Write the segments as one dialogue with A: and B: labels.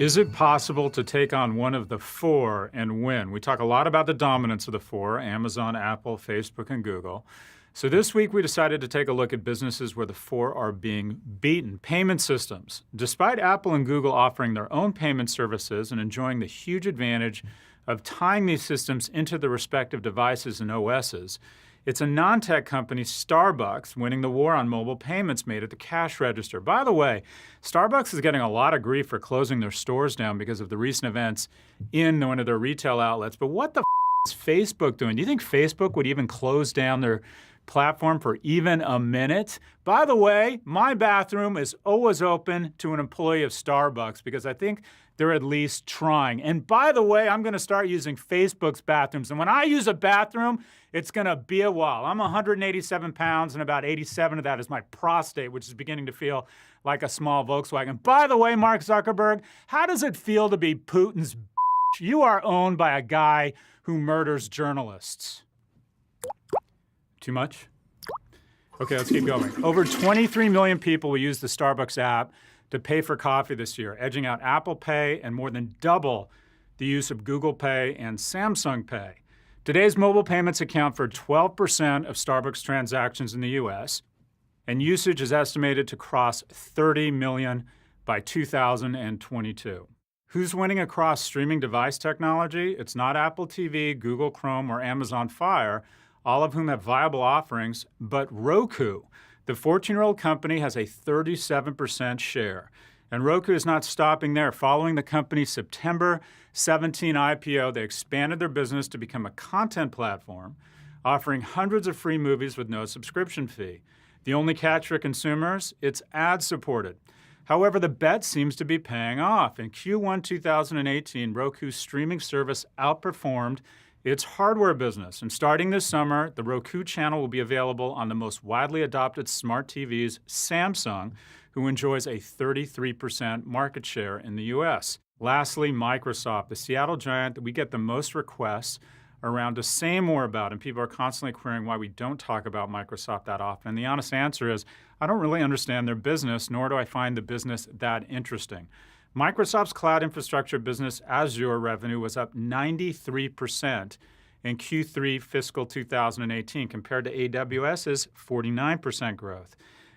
A: Is it possible to take on one of the four and win? We talk a lot about the dominance of the four: Amazon, Apple, Facebook, and Google. So this week we decided to take a look at businesses where the four are being beaten. Payment systems. Despite Apple and Google offering their own payment services and enjoying the huge advantage of tying these systems into the respective devices and OSs, it's a non-tech company, Starbucks, winning the war on mobile payments made at the cash register. By the way, Starbucks is getting a lot of grief for closing their stores down because of the recent events in one of their retail outlets. But what the is Facebook doing? Do you think Facebook would even close down their platform for even a minute? By the way, my bathroom is always open to an employee of Starbucks because I think they're at least trying. And by the way, I'm going to start using Facebook's bathrooms. And when I use a bathroom, it's going to be a while. I'm 187 pounds, and about 87 of that is my prostate, which is beginning to feel like a small Volkswagen. By the way, Mark Zuckerberg, how does it feel to be Putin's bitch? You are owned by a guy who murders journalists. Too much? Okay, let's keep going. Over 23 million people will use the Starbucks app to pay for coffee this year, edging out Apple Pay and more than double the use of Google Pay and Samsung Pay. Today's mobile payments account for 12% of Starbucks transactions in the US, and usage is estimated to cross 30 million by 2022. Who's winning across streaming device technology? It's not Apple TV, Google Chrome, or Amazon Fire, all of whom have viable offerings, but Roku. The 14-year-old company has a 37% share. And Roku is not stopping there. Following the company's September 17 IPO, they expanded their business to become a content platform, offering hundreds of free movies with no subscription fee. The only catch for consumers? It's ad-supported. However, the bet seems to be paying off. In Q1 2018, Roku's streaming service outperformed its hardware business. And starting this summer, the Roku channel will be available on the most widely adopted smart TVs, Samsung, who enjoys a 33% market share in the US. Lastly, Microsoft, the Seattle giant that we get the most requests around to say more about, and people are constantly querying why we don't talk about Microsoft that often. And the honest answer is, I don't really understand their business, nor do I find the business that interesting. Microsoft's cloud infrastructure business, Azure revenue, was up 93% in Q3 fiscal 2018 compared to AWS's 49% growth.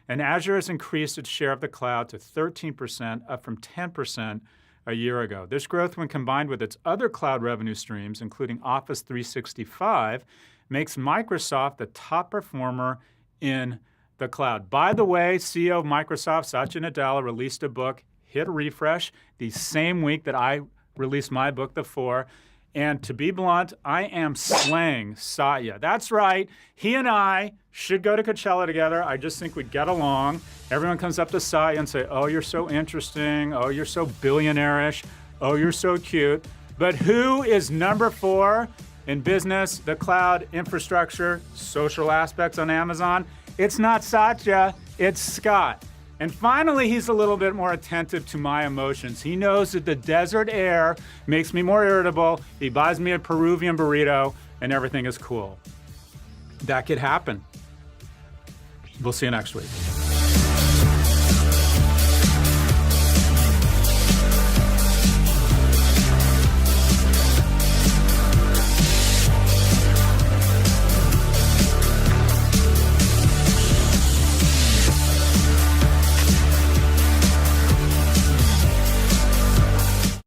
A: And Azure has increased its share of the cloud to 13%, up from 10% a year ago. This growth, when combined with its other cloud revenue streams, including Office 365, makes Microsoft the top performer in the cloud. By the way, CEO of Microsoft, Satya Nadella, released a book, hit refresh, the same week that I released my book, The Four. And to be blunt, I am slaying Satya. That's right. He and I should go to Coachella together. I just think we'd get along. Everyone comes up to Satya and say, oh, you're so interesting. Oh, you're so billionaire-ish. Oh, you're so cute. But who is number 4 in business, the cloud, infrastructure, social aspects on Amazon? It's not Satya, it's Scott. And finally, he's a little bit more attentive to my emotions. He knows that the desert air makes me more irritable. He buys me a Peruvian burrito, and everything is cool. That could happen. We'll see you next week.